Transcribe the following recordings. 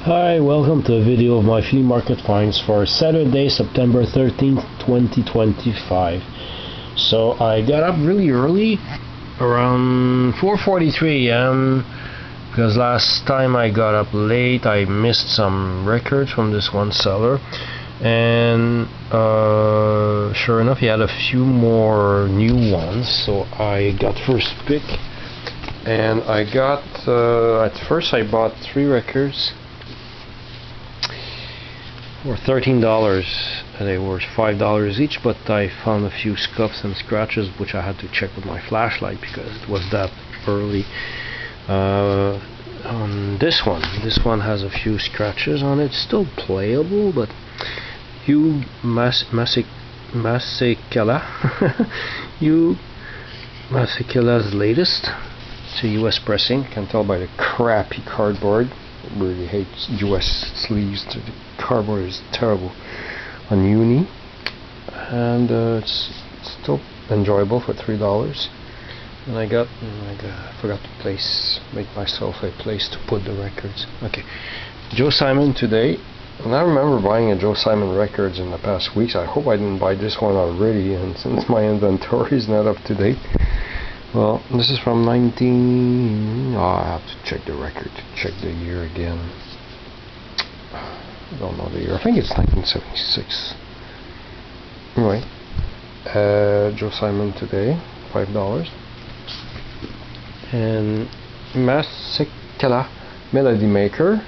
Hi, welcome to a video of my flea market finds for Saturday, September 13th, 2025. So I got up really early, around 4:43 a.m. because last time I got up late I missed some records from this one seller, and sure enough he had a few more new ones, so I got first pick. And I got, at first I bought 3 records for $13. They were $5 each, but I found a few scuffs and scratches which I had to check with my flashlight because it was that early. On this one has a few scratches on it, still playable, but Hugh Masekela Hugh Masekela's latest. It's a US pressing, can tell by the crappy cardboard. Really hate US sleeves. The cardboard is terrible on uni, and it's still enjoyable for $3. And I forgot to make myself a place to put the records. Okay, Joe Simon today, and I remember buying a Joe Simon records in the past weeks. I hope I didn't buy this one already, and since my inventory is not up to date. Well, this is from 19... I have to check the record, to check the year again. I don't know the year. I think it's 1976. Anyway, Joe Simon today, $5. And Masekela Melody Maker.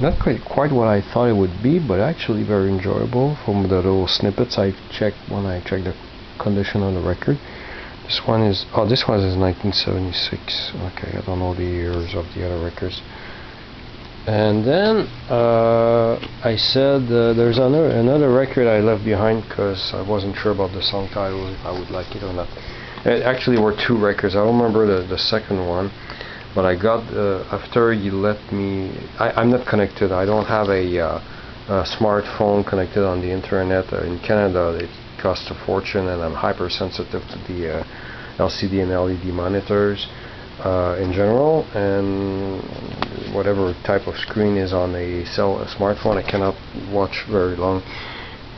Not quite what I thought it would be, but actually very enjoyable from the little snippets I checked when I checked the condition on the record. This one is 1976. Okay, I don't know the years of the other records. And then I said there's another record I left behind because I wasn't sure about the song title, if I would like it or not. It actually were 2 records. I don't remember the second one, but I got after you let me. I'm not connected. I don't have a smartphone connected on the internet. In Canada, it costs a fortune, and I'm hypersensitive to the LCD and LED monitors in general, and whatever type of screen is on a smartphone, I cannot watch very long.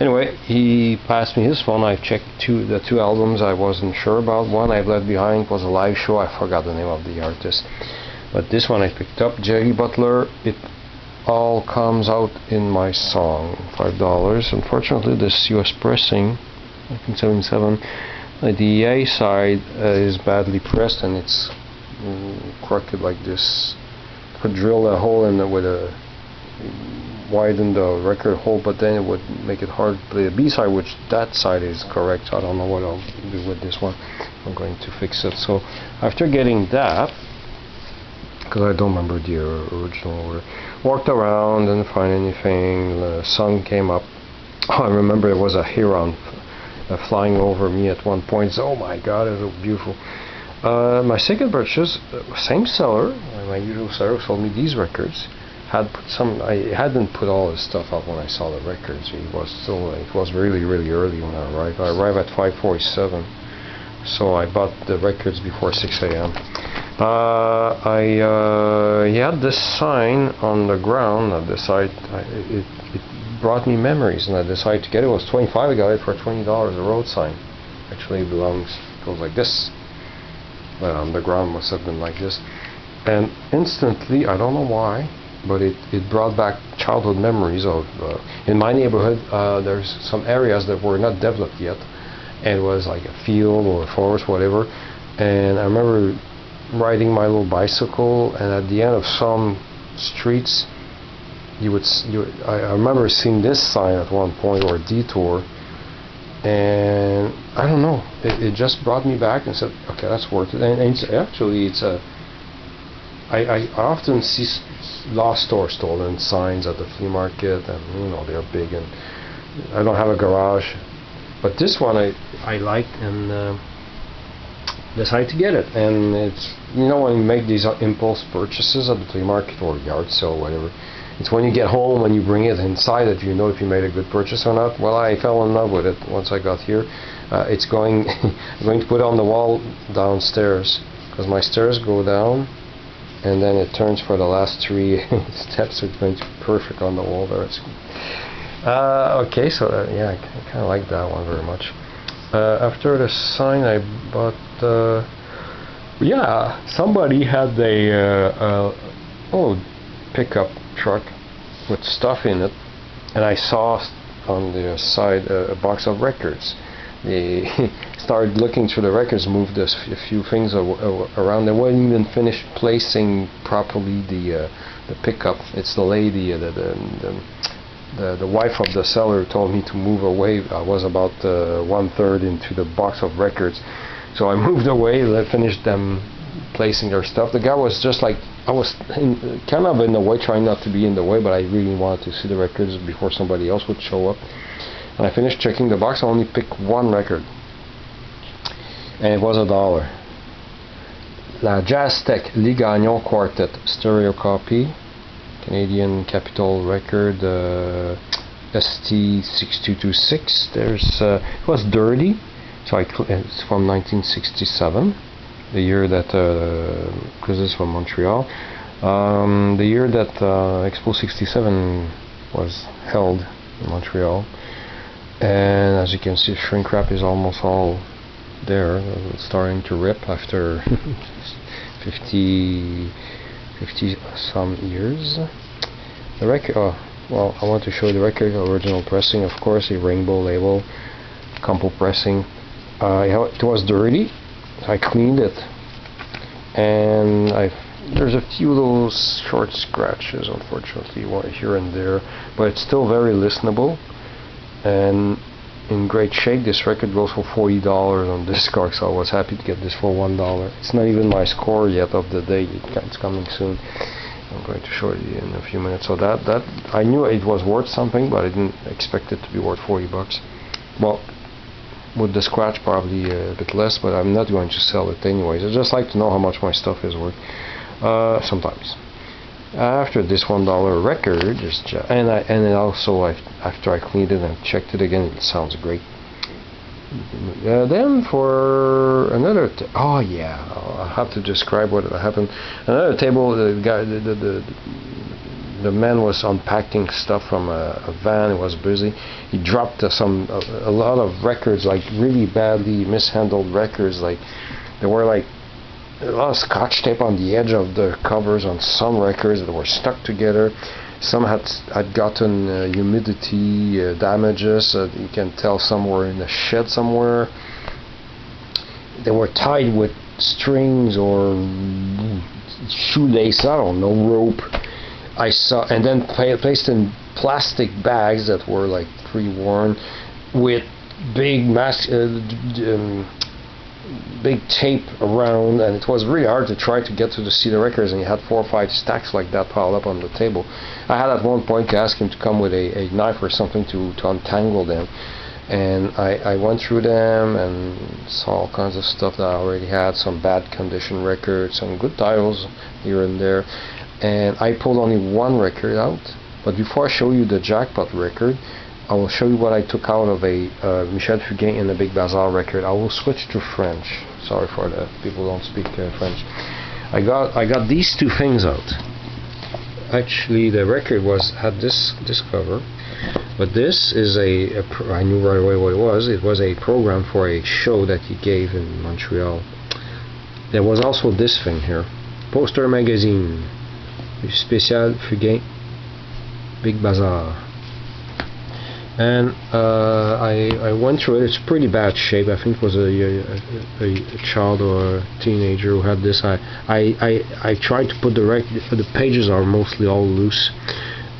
Anyway, he passed me his phone. I've checked the 2 albums I wasn't sure about. One I've left behind was a live show. I forgot the name of the artist, but this one I picked up, Jerry Butler. It all comes out in my song, $5. Unfortunately, this US pressing, 1977, the A side is badly pressed, and it's crooked like this. Could drill a hole in it with a widen the record hole, but then it would make it hard to play the B side, which that side is correct. I don't know what I'll do with this one. I'm going to fix it. So after getting that, because I don't remember the original order, walked around, didn't find anything. The sun came up. Oh, I remember there was a heron flying over me at one point. So, oh my god, it was beautiful. My second purchase, same seller, my usual seller, sold me these records. Had put some. I hadn't put all his stuff up when I saw the records. It was really early when I arrived. I arrived at 5:47, so I bought the records before 6 a.m. He had this sign on the ground. I decided it brought me memories, and I decided to get it. It was $25. I got it for $20. A road sign. Actually, it goes like this. But on the ground must have been like this. And instantly, I don't know why, but it brought back childhood memories of. In my neighborhood, there's some areas that were not developed yet, and it was like a field or a forest, whatever. And I remember riding my little bicycle, and at the end of some streets, I remember seeing this sign at one point, or a detour, and I don't know, it just brought me back and said, okay, that's worth it. And I often see lost or stolen signs at the flea market, and they're big, and I don't have a garage, but this one I liked, and decided to get it. And it's, when you make these impulse purchases at the flea market or yard sale or whatever, it's when you get home, when you bring it inside, that you know if you made a good purchase or not. Well, I fell in love with it once I got here. I'm going to put it on the wall downstairs, because my stairs go down and then it turns for the last 3 steps. It's going to be perfect on the wall there. Okay, so yeah, I kind of like that one very much. After the sign, I bought. Yeah, somebody had a old pickup truck with stuff in it, and I saw on the side a box of records. They started looking through the records, moved a few things around. They weren't even finished placing properly the pickup. It's the lady, the wife of the seller told me to move away. I was about 1/3 into the box of records, so I moved away. Finished them placing their stuff. The guy was just like, I was kind of in the way, trying not to be in the way, but I really wanted to see the records before somebody else would show up. And I finished checking the box. I only picked one record, and it was $1. La Jazz Tech Lee Gagnon Quartet stereo copy, Canadian Capitol record, ST6226. There's it was dirty, so it's from 1967. The year that, because it's from Montreal, the year that Expo 67 was held in Montreal, and as you can see, shrink wrap is almost all there. It's starting to rip after 50 some years. The record, well, I want to show you the record, original pressing, of course, a rainbow label, compo pressing. It was dirty. I cleaned it, and there's a few little short scratches, unfortunately, here and there, but it's still very listenable and in great shape. This record goes for $40 on Discog, so I was happy to get this for $1. It's not even my score yet of the day. It's coming soon. I'm going to show you in a few minutes. So that I knew it was worth something, but I didn't expect it to be worth $40. Well, with the scratch probably a bit less, but I'm not going to sell it anyways. I just like to know how much my stuff is worth sometimes. After this $1 record, and then also after I cleaned it and checked it again, it sounds great. Then for another oh yeah, I'll have to describe what happened. Another table, the guy, the man was unpacking stuff from a van. He was busy. He dropped a lot of records, like really badly mishandled records. Like there were like a lot of scotch tape on the edge of the covers on some records that were stuck together. Some had gotten humidity damages. You can tell some were in a shed somewhere. They were tied with strings or shoelace, I don't know, rope. I saw, and then placed in plastic bags that were like pre-worn with big big tape around, and it was really hard to try to get to see the records, and you had 4 or 5 stacks like that piled up on the table. I had at one point to ask him to come with a knife or something to untangle them, and I went through them and saw all kinds of stuff that I already had, some bad condition records, some good titles here and there, and I pulled only one record out. But before I show you the jackpot record, I will show you what I took out of a Michel Fugain in the Big Bazaar record. I will switch to French. Sorry for that, people don't speak French. I got these two things out. Actually, the record had this cover, but this is I knew right away what it was. It was a program for a show that he gave in Montreal. There was also this thing here, Poster Magazine, Spécial Fugain, Big Bazaar. And I went through it. It's pretty bad shape. I think it was a child or a teenager who had this. I tried to put the pages are mostly all loose.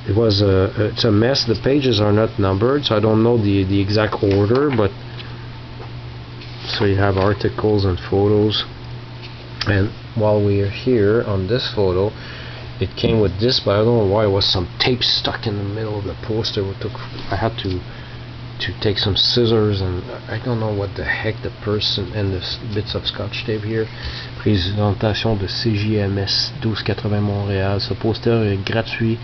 It's a mess. The pages are not numbered, so I don't know the exact order. But so you have articles and photos. And while we are here on this photo, it came with this, but I don't know why it was some tape stuck in the middle of the poster. I had to take some scissors, and I don't know what the heck the person, and the bits of scotch tape here. Présentation de CJMS 1280 Montréal. Ce poster est gratuit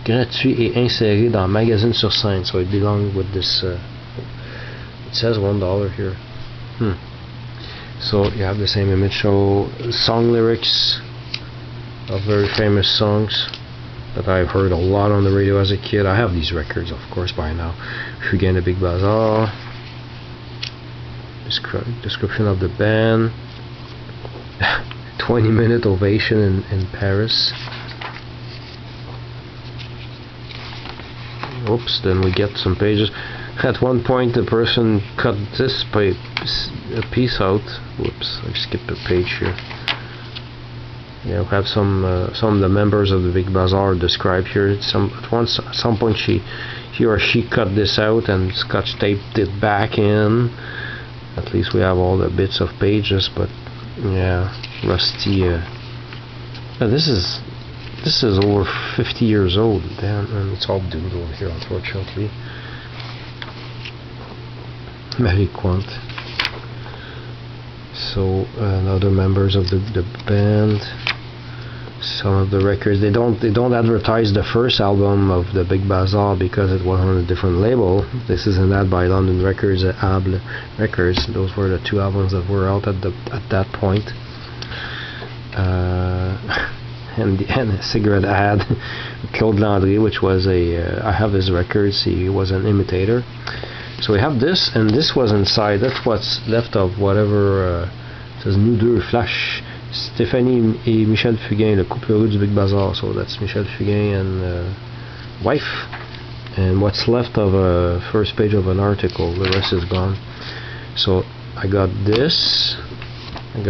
et inséré dans Magazine sur scène. So it belonged with this. It says $1 here. So you have the same image. So song lyrics. of very famous songs that I've heard a lot on the radio as a kid. I have these records, of course, by now. Flea and the Big Bazaar. Description of the band. 20-minute ovation in Paris. Oops, then we get some pages. At one point the person cut this piece out. Whoops, I skipped a page here. Yeah, we have some of the members of the Big Bazaar described here. At some point he or she cut this out and scotch taped it back in. At least we have all the bits of pages, but yeah, rusty. This is over 50 years old. Damn, and it's all doomed over here, unfortunately. Marie Quant. So other members of the band. Some of the records, they don't advertise the first album of the Big Bazaar because it was on a different label. This is an ad by London Records, Able Records. Those were the two albums that were out at that point. And a cigarette ad, Claude Landry, which was I have his records. He was an imitator. So we have this, and this was inside. That's what's left of whatever. It says Nous deux Flash. Stéphanie et Michel Fugain, le couple heureux du Big Bazaar. So that's Michel Fugain and wife. And what's left of a first page of an article. The rest is gone. So I got this, and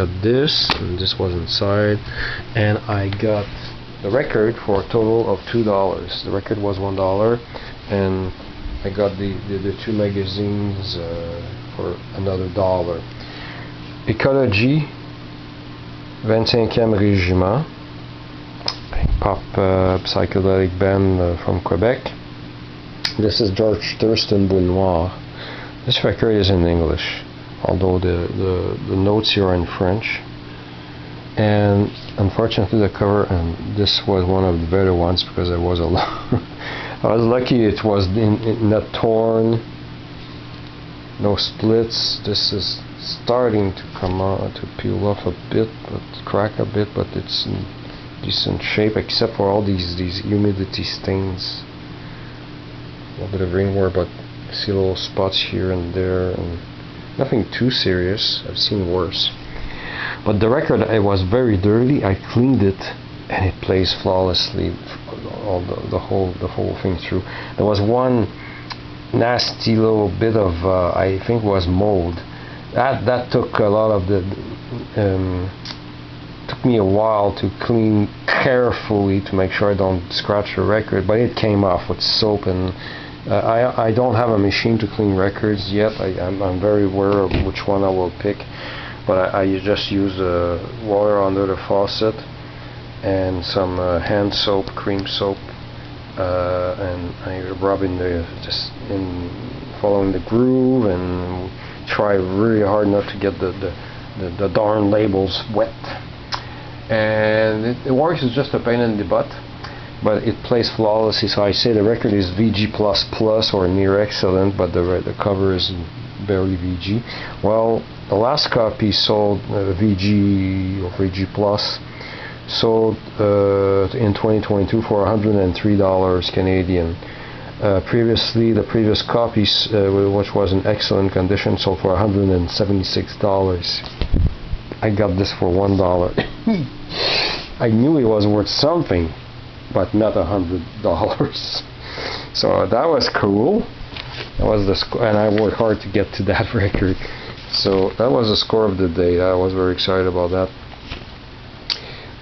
this was inside, and I got the record for a total of $2. The record was $1, and I got the two magazines for another $1. Ecology, 25e Régiment, pop psychedelic band from Quebec. This is George Thurston Boule Noire. This record is in English, although the notes here are in French. And unfortunately the cover, and this was one of the better ones because I was lucky it was not torn, no splits. This is starting to come out, to peel off a bit, but crack a bit, but it's in decent shape except for all these humidity stains. A little bit of rainwater, but I see little spots here and there, and nothing too serious. I've seen worse. But the record, it was very dirty. I cleaned it, and it plays flawlessly all the whole thing through. There was one nasty little bit of I think was mold. That took a lot of took me a while to clean carefully to make sure I don't scratch the record, but it came off with soap, and I don't have a machine to clean records yet. I'm very aware of which one I will pick, but I just use water under the faucet and some hand soap, cream soap, and I rub in following the groove, and try really hard not to get the darn labels wet. And it works. It's just a pain in the butt, but it plays flawlessly. So I say the record is VG++ or near excellent, but the cover is barely VG. Well, the last copy sold VG or VG+, sold in 2022 for $103 Canadian. Previously, the previous copies, which was in excellent condition, sold for $176. I got this for $1. I knew it was worth something, but not $100. So that was cool. That was the score, and I worked hard to get to that record. So that was the score of the day. I was very excited about that.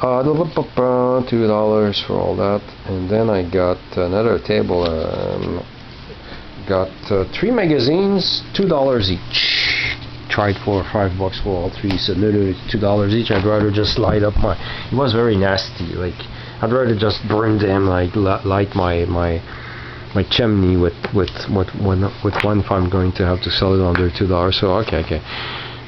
$2 for all that, and then I got another table. Got 3 magazines, $2 each. Tried for $5 for all 3. Said no, $2 each. I'd rather just light up my. It was very nasty. Like I'd rather just burn them, like light my chimney with one if I'm going to have to sell it under $2. So okay.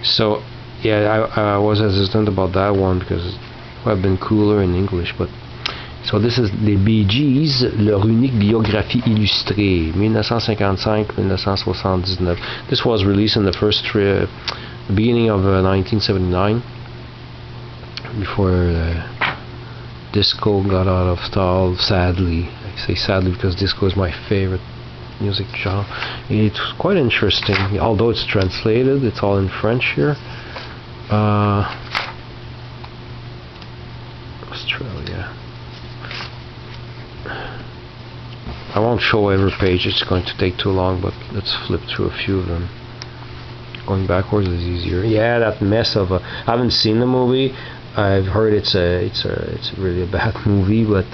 So yeah, I was hesitant about that one because it would have been cooler in English, but. So this is les Bee Gees, leur unique biographie illustrée, 1955-1979. This was released in the beginning of 1979, before disco got out of style, sadly. I say sadly because disco is my favorite music genre. It's quite interesting, although it's translated, it's all in French here. Australia. I won't show every page, it's going to take too long, but let's flip through a few of them. Going backwards is easier. Yeah, that mess of I haven't seen the movie. I've heard it's really a bad movie, but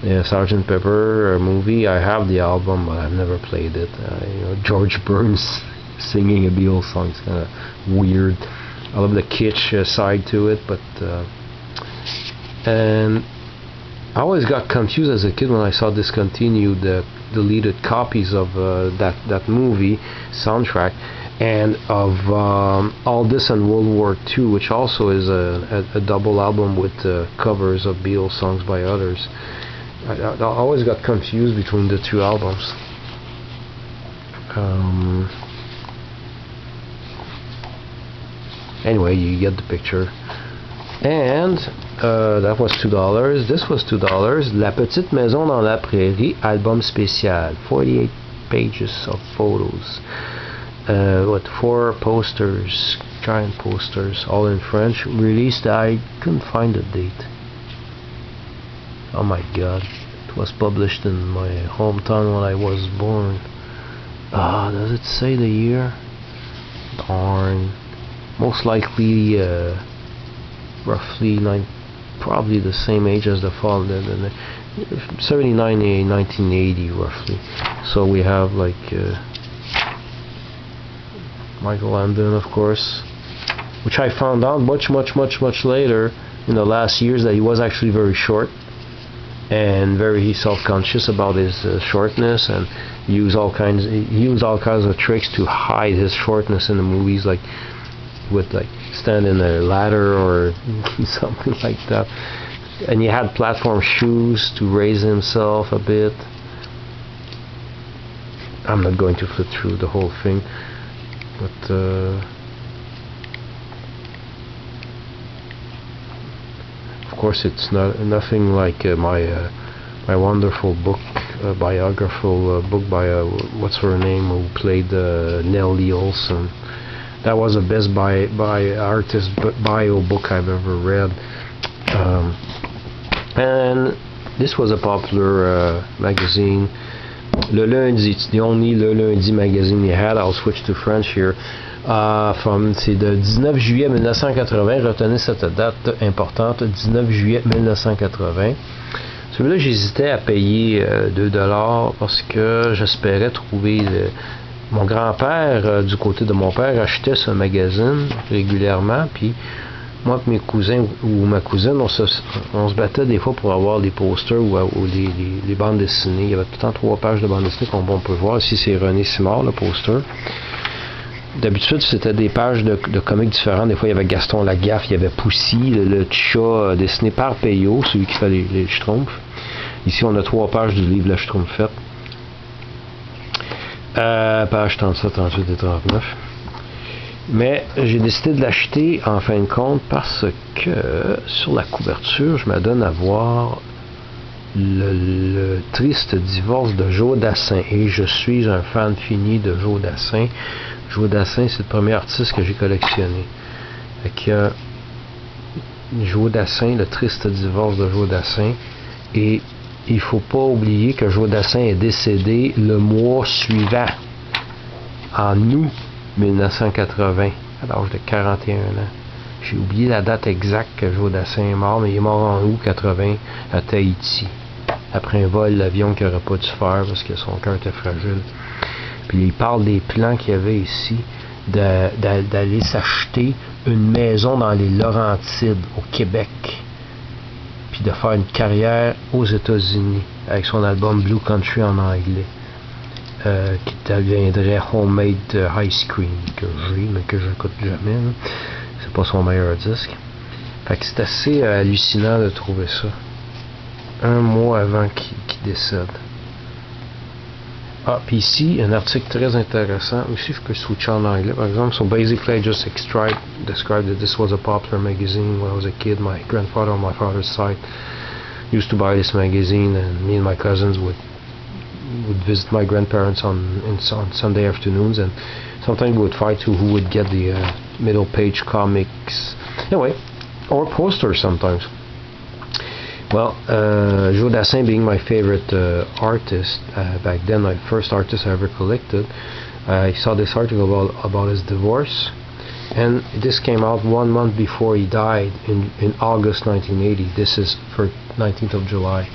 Sgt. Pepper movie, I have the album, but I've never played it. George Burns singing a Beatles song is kind of weird. I love the kitsch side to it, but and I always got confused as a kid when I saw discontinued deleted copies of that movie soundtrack, and of All This and World War II, which also is a double album with covers of Beatles songs by others. I always got confused between the two albums. Anyway, you get the picture. And that was $2. This was $2. La Petite Maison dans la Prairie, album spécial. 48 pages of photos. 4 posters, giant posters, all in French. Released, I couldn't find the date. Oh my god. It was published in my hometown when I was born. Does it say the year? Darn. Most likely roughly probably the same age as the fall, 79 1980 roughly. So we have like Michael Landon, of course, which I found out much later in the last years that he was actually very short and very self-conscious about his shortness, and he used all kinds of tricks to hide his shortness in the movies, like with like stand in a ladder or something like that, and he had platform shoes to raise himself a bit. I'm not going to flip through the whole thing, but of course it's nothing like my wonderful book, biographical book by what's her name, who played Nellie Olson. That was the best by artist bio book I've ever read. And this was a popular magazine. Le Lundi, it's the only Le Lundi magazine they had. I'll switch to French here. C'est de 19 juillet 1980. Retenez cette date importante, 19 juillet 1980. Celui-là, j'hésitais à payer $2 parce que j'espérais trouver... Mon grand-père, du côté de mon père, achetait ce magazine régulièrement, puis moi et mes cousins ou ma cousine, on se battait des fois pour avoir des posters ou les bandes dessinées. Il y avait tout le temps 3 pages de bandes dessinées qu'on peut voir. Ici, c'est René Simard, le poster. D'habitude, c'était des pages de comics différents. Des fois, il y avait Gaston Lagaffe, il y avait Poussy, le chat dessiné par Peyo, celui qui fait les Schtroumpfs. Ici, on a 3 pages du livre La Schtroumpfette. Page 37, 38 et 39. Mais j'ai décidé de l'acheter en fin de compte parce que sur la couverture, je m'adonne à voir le triste divorce de Joe Dassin. Et je suis un fan fini de Joe Dassin. Joe Dassin, c'est le premier artiste que j'ai collectionné. Fait Joe Dassin, le triste divorce de Joe Dassin. Et il faut pas oublier que Joe Dassin est décédé le mois suivant, en août 1980, à l'âge de 41 ans. J'ai oublié la date exacte que Joe Dassin est mort, mais il est mort en août 80 à Tahiti, après un vol d'avion qu'il n'aurait pas dû faire parce que son cœur était fragile. Puis il parle des plans qu'il y avait ici d'aller s'acheter une maison dans les Laurentides, au Québec, puis de faire une carrière aux États-Unis avec son album Blue Country en anglais, qui deviendrait Homemade Ice Cream, que j'ai, mais que je n'écoute jamais. Là. C'est pas son meilleur disque. Fait que c'est assez hallucinant de trouver ça. Un mois avant qu'il décède. Ah, puis ici, un article très intéressant aussi, je peux switcher en anglais par exemple. So basically I just described that this was a popular magazine when I was a kid. My grandfather on my father's side used to buy this magazine, and me and my cousins would visit my grandparents on Sunday afternoons, and sometimes we would fight to who would get the middle page comics, anyway, or posters sometimes. Well, Joe Dassin being my favorite artist back then, my first artist I ever collected, I saw this article about his divorce, and this came out 1 month before he died in August 1980. This is for 19th of July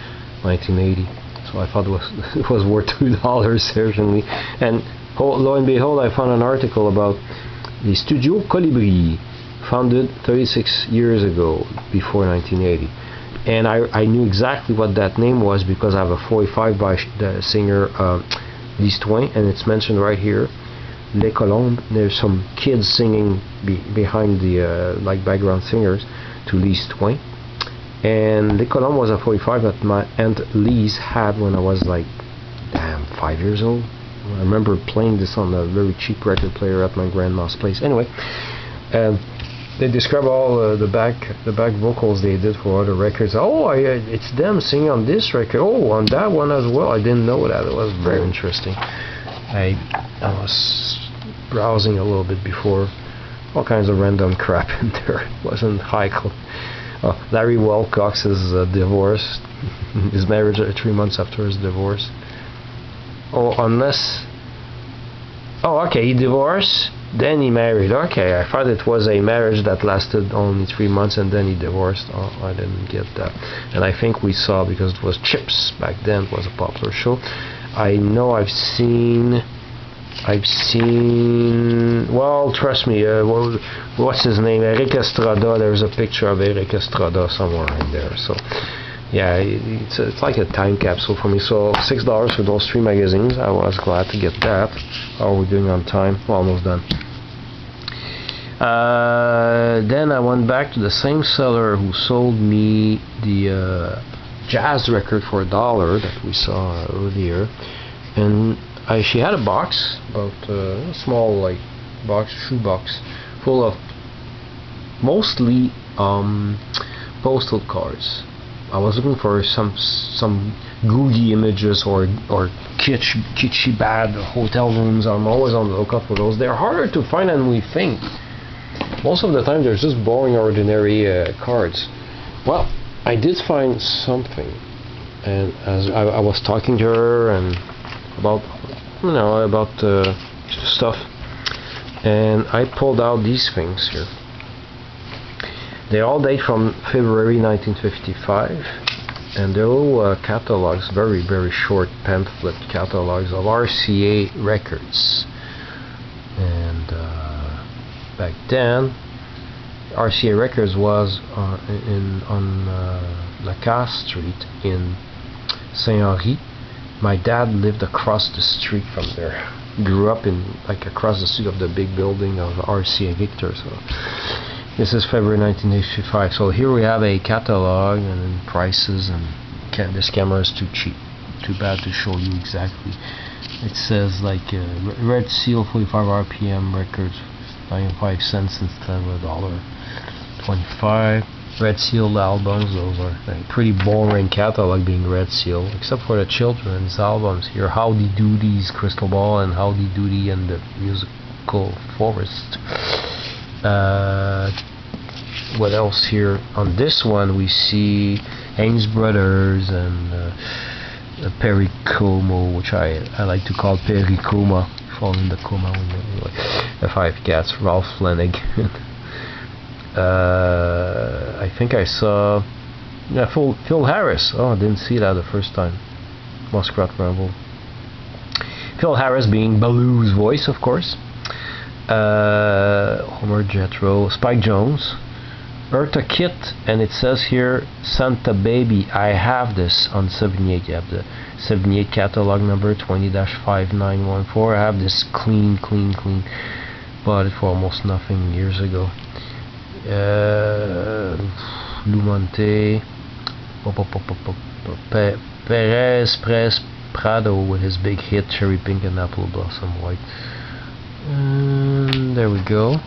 1980. So I thought it was worth $2 certainly. And lo and behold, I found an article about the Studio Colibri, founded 36 years ago, before 1980. And I knew exactly what that name was because I have a 45 by the singer Lise Twain, and it's mentioned right here. Les Colombes. There's some kids singing behind the like background singers to Lise Twain. And Les Colombes was a 45 that my Aunt Lise had when I was like 5 years old. I remember playing this on a very cheap record player at my grandma's place. Anyway, they describe all the back vocals they did for other records. Oh, it's them singing on this record. Oh, on that one as well. I didn't know that. It was very interesting. I was browsing a little bit before, all kinds of random crap in there. It wasn't high quality. Larry Wilcox is divorced. His marriage 3 months after his divorce. Oh, unless. Oh, okay, he divorced. Then he married. Okay, I thought it was a marriage that lasted only 3 months and then he divorced. Oh, I didn't get that. And I think we saw, because it was Chips back then, it was a popular show. I know I've seen. Well, trust me. What's his name? Eric Estrada. There's a picture of Eric Estrada somewhere in there. So, yeah, it's like a time capsule for me. So $6 for those 3 magazines. I was glad to get that. How are we doing on time? Well, almost done. Then I went back to the same seller who sold me the jazz record for $1 that we saw earlier, and she had a box, about a small like shoe box, full of mostly postal cards. I was looking for some gooey images or kitschy bad hotel rooms. I'm always on the lookout for those. They're harder to find than we think. Most of the time they're just boring, ordinary cards. Well, I did find something, and as I was talking to her and about stuff, and I pulled out these things here. They all date from February 1955, and they're little catalogs, very, very short pamphlet catalogs of RCA records. And back then, RCA Records was on Lacasse Street in Saint-Henri. My dad lived across the street from there. Grew up in across the street of the big building of RCA Victor. So this is February 1985. So here we have a catalog and prices, and this camera is too cheap, too bad to show you exactly. It says like Red Seal 45 RPM records, 95 cents instead of $1.25. Red Seal albums, those are a pretty boring catalog being Red Seal, except for the children's albums here. Howdy Doody's Crystal Ball and Howdy Doody and the Musical Forest. What else here? On this one we see Ames Brothers and Perry Como, which I like to call Perry Coma, fall in the coma when the Five Cats, Ralph Flanagan. I think I saw Phil Harris. Oh, I didn't see that the first time. Muskrat Ramble. Phil Harris being Baloo's voice, of course. Homer Jethro, Spike Jones, Eartha Kitt, and it says here Santa Baby. I have this on 78. You have the 78 catalog number 20-5914. I have this clean. Bought it for almost nothing years ago. Lou Monte, Perez, Prado with his big hit Cherry Pink and Apple Blossom White. And there we go.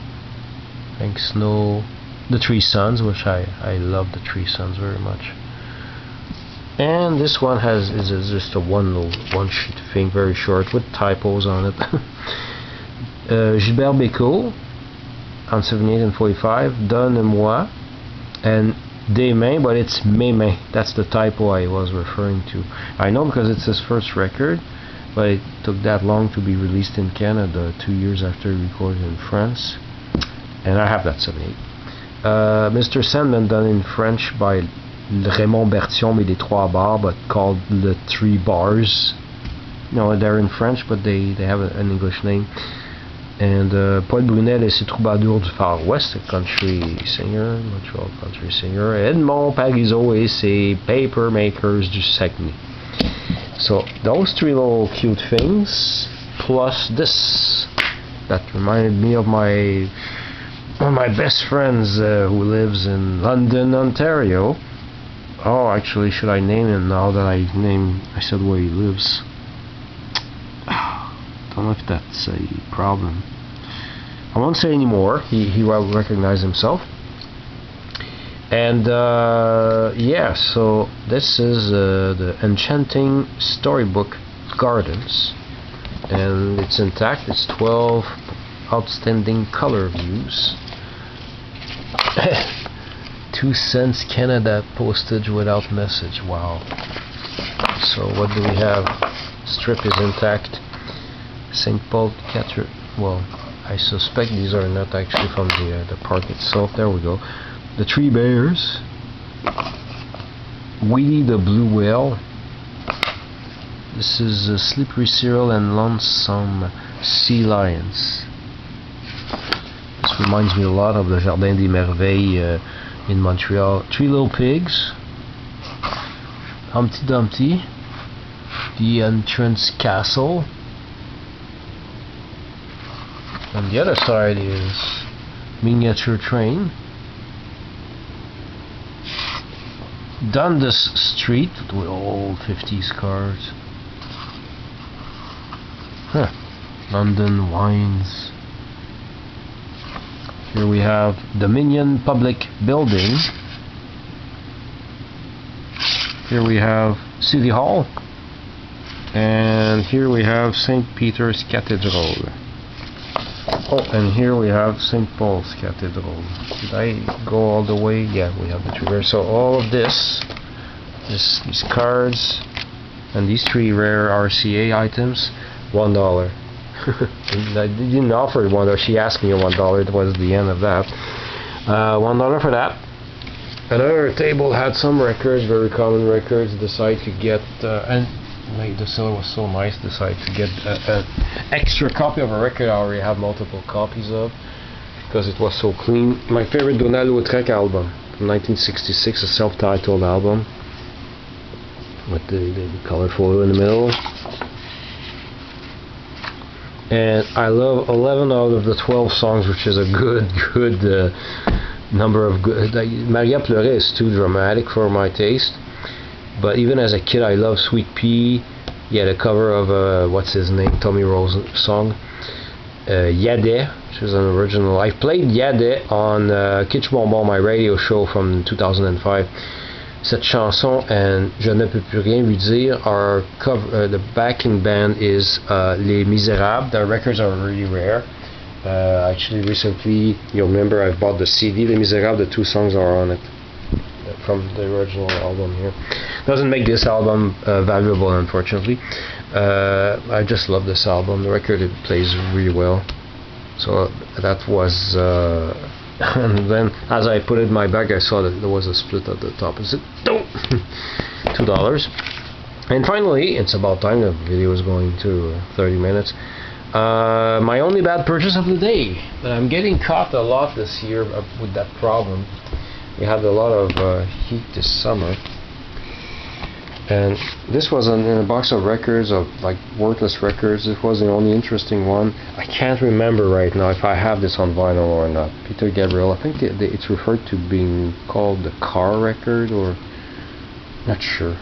Hank Snow, The Three Sons, which I love The Three Sons very much. And this one is just a one sheet thing, very short, with typos on it. Gilbert Bécaud on 78 and 45, Donne-moi, and Des Mains, but it's Mes Mains. That's the typo I was referring to. I know because it's his first record, but it took that long to be released in Canada, 2 years after he recorded in France. And I have that 78. Mr. Sandman, done in French by Raymond Berthiaume et les Trois Bars, but called Le Three Bars. No, they're in French, but they have an English name. And Paul Brunel et ses Troubadours du Far West, a country singer, Montreal country singer. Edmond Parizeau et ses Paper Makers du Saguenay. So those three little cute things, plus this, that reminded me of one of my best friends who lives in London, Ontario. Oh, actually, should I name him now that I said where he lives? Don't know if that's a problem. I won't say anymore. He will recognize himself. And yeah, so this is the Enchanting Storybook Gardens, and it's intact. It's 12 outstanding color views. 2 cents Canada postage without message. Wow. So what do we have? Strip is intact. St. Paul Cathedral. Well, I suspect these are not actually from the park itself. There we go. The Three Bears. Weedy the Blue Whale. This is Slippery Cyril and Lonesome Sea Lions. This reminds me a lot of the Jardin des Merveilles in Montreal. Three Little Pigs. Humpty Dumpty. The Entrance Castle. On the other side is Miniature Train. Dundas Street with old 50s cars. Huh. London Wines. Here we have Dominion Public Building. Here we have City Hall. And here we have St. Peter's Cathedral. Oh, and here we have St. Paul's Cathedral. Did I go all the way? Yeah, we have the three there. So all of these cards, and these three rare RCA items, $1. I didn't offer $1. She asked me $1. It was the end of that. $1 for that. Another table had some records, very common records. Decided to get and the seller was so nice, decided to get an extra copy of a record I already have multiple copies of because it was so clean. My favorite Donald-Lautrec album from 1966, a self-titled album with the colored photo in the middle. And I love 11 out of the 12 songs, which is a good number of good. Maria Pleuret is too dramatic for my taste. But even as a kid, I loved Sweet Pea. He had a cover of what's his name, Tommy Rose song, Yadé, which is an original. I played Yadé on Kitsch Bonbon, my radio show from 2005. Cette chanson and Je ne peux plus rien lui dire are cover. The backing band is Les Misérables. Their records are really rare. Actually, recently, you'll remember I bought the CD Les Misérables. The 2 songs are on it from the original album here. Doesn't make this album valuable, unfortunately. I just love this album. The record, it plays really well. So that was and then as I put it in my bag, I saw that there was a split at the top. I said, no! $2. And finally, it's about time. The video is going to 30 minutes. My only bad purchase of the day. I'm getting caught a lot this year with that problem. We had a lot of heat this summer, and this was in a box of records, of like worthless records. This was the only interesting one. I can't remember right now if I have this on vinyl or not. Peter Gabriel, I think it's referred to being called the car record, or not sure.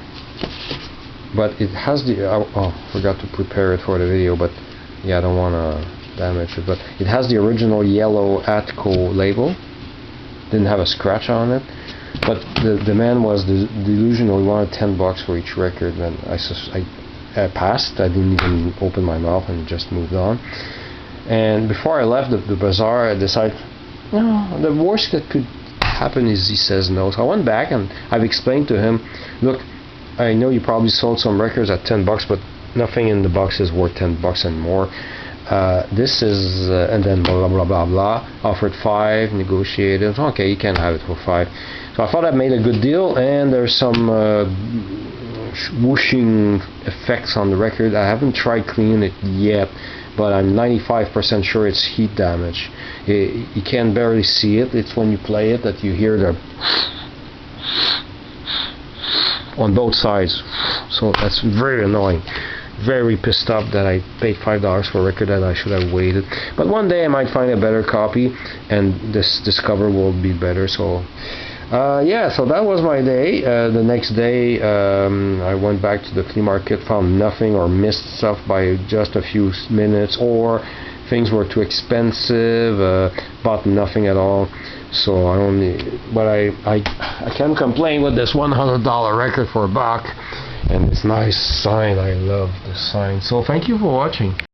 but it has the forgot to prepare it for the video, but yeah, I don't want to damage it, but it has the original yellow Atco label. Didn't have a scratch on it, but the man was delusional. He wanted $10 for each record, and I passed. I didn't even open my mouth and just moved on. And before I left the bazaar, I decided, no, the worst that could happen is he says no. So I went back and I've explained to him, look, I know you probably sold some records at $10, but nothing in the box is worth $10 and more. This is, and then blah blah blah blah. Offered 5, negotiated. Okay, you can have it for 5. So I thought I made a good deal, and there's some whooshing effects on the record. I haven't tried cleaning it yet, but I'm 95% sure it's heat damage. You can barely see it. It's when you play it that you hear the on both sides. So that's very annoying. Very pissed off that I paid $5 for a record that I should have waited. But one day I might find a better copy, and this cover will be better. So yeah, so that was my day. The next day I went back to the flea market, found nothing, or missed stuff by just a few minutes, or things were too expensive, bought nothing at all. So I can't complain with this $100 record for $1, and it's nice sign. I love the sign. So thank you for watching.